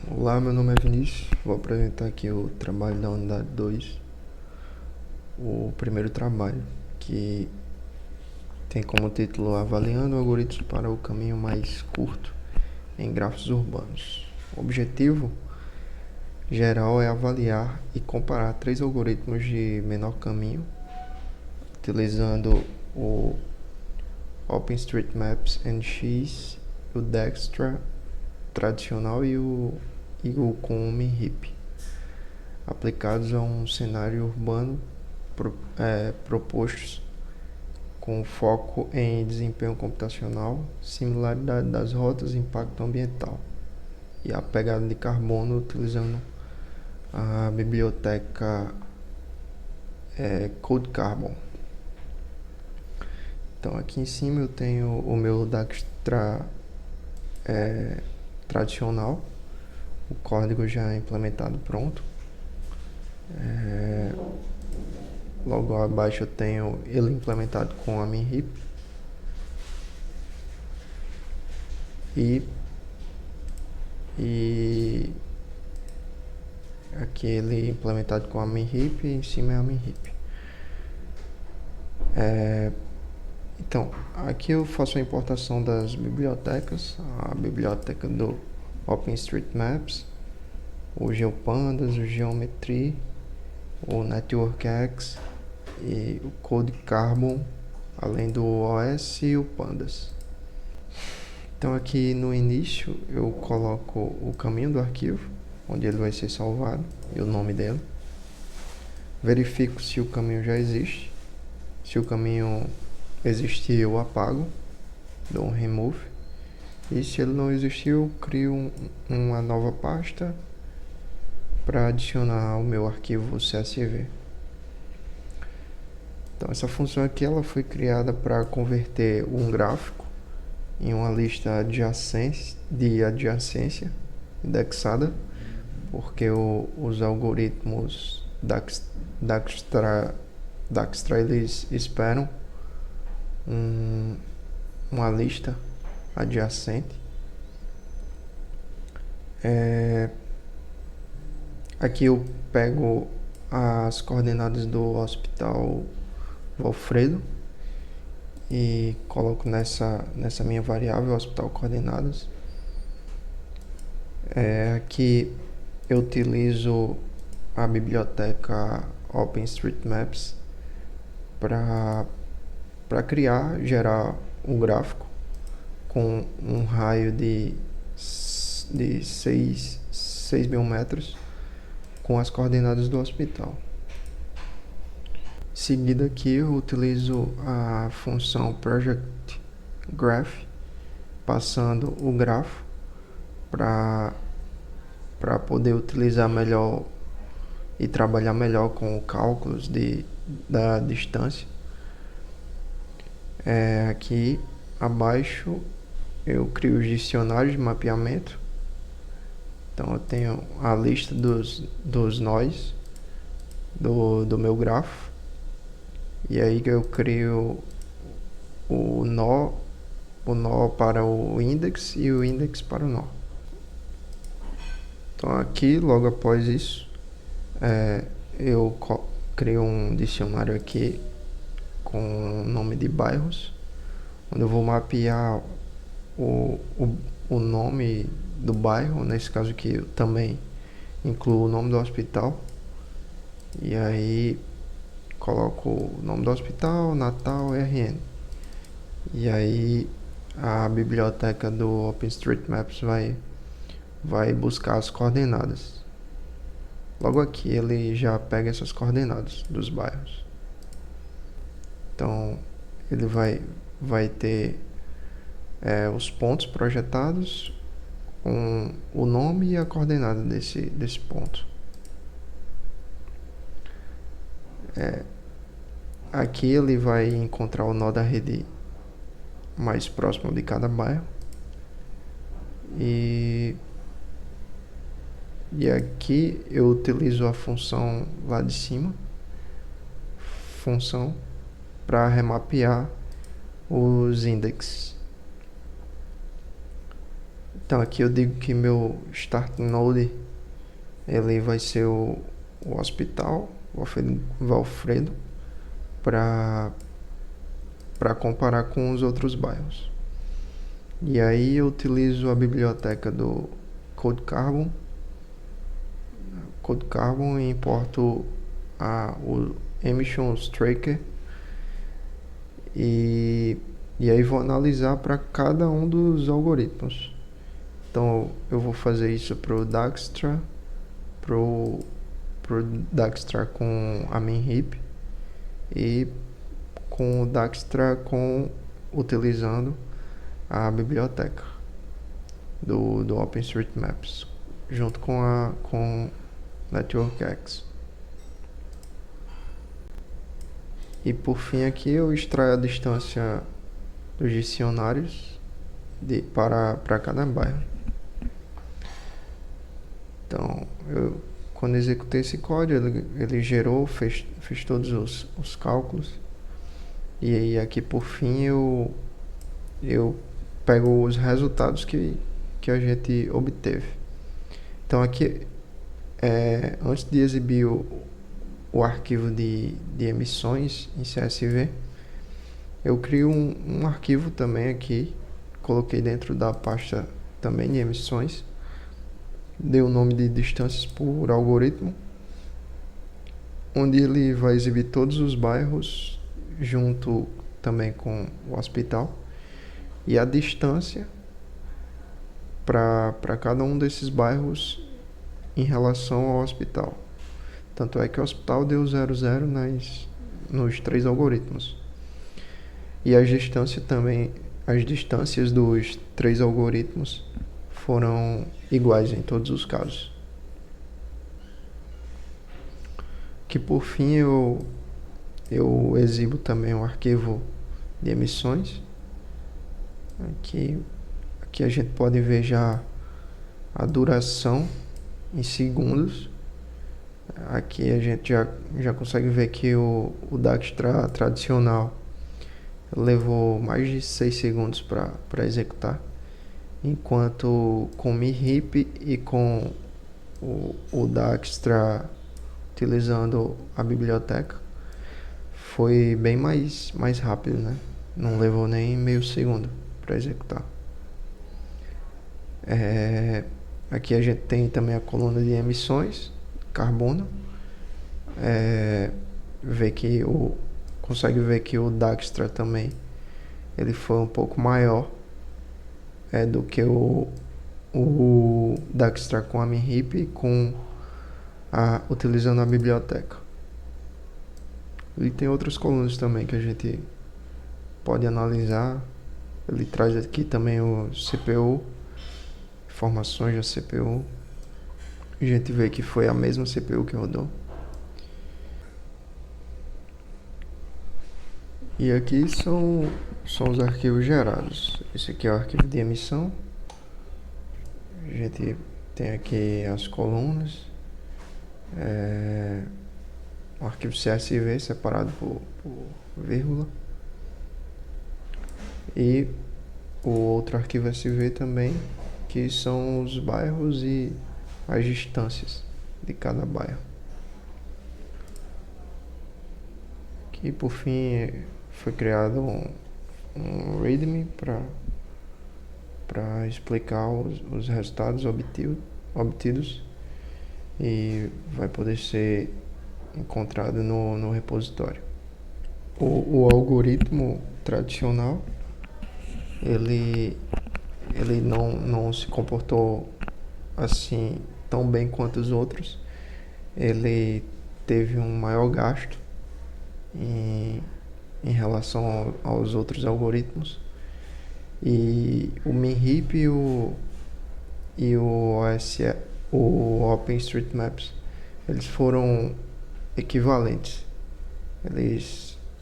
Olá, meu nome é Vinícius. Vou apresentar aqui o trabalho da unidade 2, o primeiro trabalho, que tem como título Avaliando algoritmos para o caminho mais curto em grafos urbanos. O objetivo geral é avaliar e comparar 3 algoritmos de menor caminho, utilizando o OpenStreetMaps NX, o Dijkstra tradicional e o com MinHip, aplicados a um cenário urbano propostos com foco em desempenho computacional, similaridade das rotas e impacto ambiental, e a pegada de carbono utilizando a biblioteca Code Carbon. Então aqui em cima eu tenho o meu Dijkstra tradicional, o código já implementado pronto. Logo abaixo eu tenho ele implementado com a MinHip e aqui ele implementado com a MinHip e em cima é a MinHip. Então, aqui eu faço a importação das bibliotecas, a biblioteca do OpenStreetMaps, o GeoPandas, o Geometry, o NetworkX e o Code Carbon, além do OS e o Pandas. Então aqui no início eu coloco o caminho do arquivo, onde ele vai ser salvado, e o nome dele. Verifico se o caminho já existe. Se o caminho existir, eu apago, dou um remove. E se ele não existir, eu crio uma nova pasta para adicionar o meu arquivo CSV. Então essa função aqui ela foi criada para converter um gráfico em uma lista de adjacência indexada, porque os algoritmos Dijkstra eles esperam uma lista adjacente. Aqui eu pego as coordenadas do Hospital Valfredo e coloco nessa minha variável Hospital Coordenadas. Aqui eu utilizo a biblioteca OpenStreetMaps para gerar um gráfico com um raio de 6.000 metros com as coordenadas do hospital. Em seguida aqui eu utilizo a função ProjectGraph, passando o grafo para poder utilizar melhor e trabalhar melhor com cálculos da distância. Aqui abaixo eu crio os dicionários de mapeamento. Então eu tenho a lista dos nós do meu grafo, e aí eu crio o nó para o index e o index para o nó. Então aqui logo após isso eu crio um dicionário aqui com o nome de bairros, onde eu vou mapear o nome do bairro, nesse caso aqui eu também incluo o nome do hospital, e aí coloco o nome do hospital, Natal, RN, e aí a biblioteca do OpenStreetMaps vai buscar as coordenadas. Logo aqui ele já pega essas coordenadas dos bairros. Então ele vai ter os pontos projetados com o nome e a coordenada desse ponto. Aqui ele vai encontrar o nó da rede mais próximo de cada bairro. E aqui eu utilizo a função lá de cima, função para remapear os índices. Então aqui eu digo que meu Start Node ele vai ser o hospital, o Valfredo, para comparar com os outros bairros. E aí eu utilizo a biblioteca do Code Carbon e importo o Emissions Tracker e aí vou analisar para cada um dos algoritmos. Então eu vou fazer isso para o Dijkstra, pro Dijkstra com a MinHip e com o Dijkstra utilizando a biblioteca do OpenStreetMaps junto com NetworkX. E por fim aqui eu extraio a distância dos dicionários para cada bairro. Então, quando executei esse código, ele gerou, fez todos os cálculos. E aí aqui por fim eu pego os resultados que a gente obteve. Então aqui, antes de exibir o arquivo de emissões em CSV, eu crio um arquivo também aqui, coloquei dentro da pasta também de emissões, dei o nome de distâncias por algoritmo, onde ele vai exibir todos os bairros junto também com o hospital e a distância para cada um desses bairros em relação ao hospital. Tanto é que o hospital deu 00 nos 3 algoritmos. E as distâncias dos 3 algoritmos foram iguais em todos os casos. Que por fim eu exibo também o arquivo de emissões. Aqui a gente pode ver já a duração em segundos. Aqui a gente já consegue ver que o Dijkstra tradicional levou mais de 6 segundos para executar, enquanto com MinHip e com o Dijkstra utilizando a biblioteca foi bem mais rápido, né? Não levou nem meio segundo para executar. Aqui a gente tem também a coluna de emissões, carbono. Consegue ver que o Dijkstra também ele foi um pouco maior do que o Dijkstra com a MinHip utilizando a biblioteca. E tem outras colunas também que a gente pode analisar. Ele traz aqui também o CPU, informações da CPU. A gente vê que foi a mesma CPU que rodou. E aqui são os arquivos gerados. Esse aqui é o arquivo de emissão. A gente tem aqui as colunas. O arquivo CSV separado por vírgula. E o outro arquivo SV também, que são os bairros e as distâncias de cada bairro. Aqui por fim foi criado um README para explicar os resultados obtidos e vai poder ser encontrado no repositório. O algoritmo tradicional ele não se comportou assim tão bem quanto os outros. Ele teve um maior gasto em relação aos outros algoritmos, e o MinHip e o OpenStreetMaps eles foram equivalentes.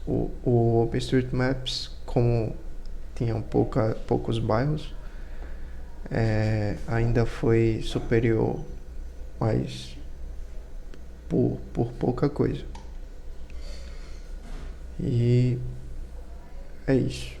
O OpenStreetMaps, como tinham poucos bairros, ainda foi superior, mas por pouca coisa. E é isso.